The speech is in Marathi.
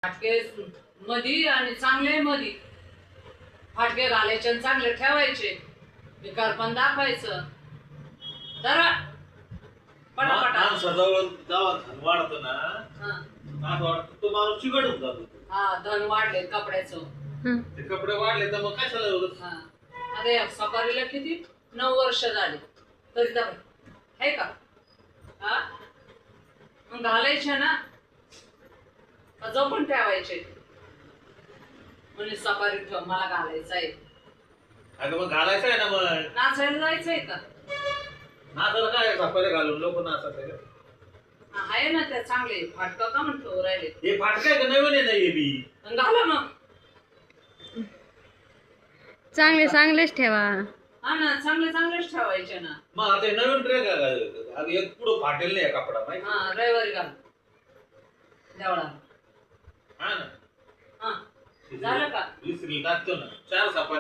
फाटके मधी आणि चांगले मधी फाटके घालायचे आणि चांगले ठेवायचे. विकार पण दाखवायचं तर पटापटा सजावळ गावात धन वाढतं ना. असं वाटतं तो माणूस चिकटून जातो. हा धन वाढले कपड्याचं. ते कपडे वाढले तर मग काय सगळं. अरे सफारीला किती 9 वर्ष झाली तरी तर आहे का. हा मग घालायचे ना जपून ठेवायचे. म्हणजे सफारी ठेव मला घालायचं आहे. अगं मग घालायचं आहे ना. मग नाचायला जायचंय का. नाचायला काय सफारी घालून लोक नाचत आहे ना त्या चांगले फाटका का म्हणतो राहिले. हे फाटक आहे का नवीन आहे. नाही बी घाला मग चांगले चांगलेच ठेवा. हा ना चांगले चांगलेच ठेवायचे ना. मग आता नवीन ट्रेक एक पुढं फाटेल नाही कपडा माहिती. हा रविवारी घाल देवळा. हा ना. हा झालं का. विसरी टाकतो ना 4 सफारी.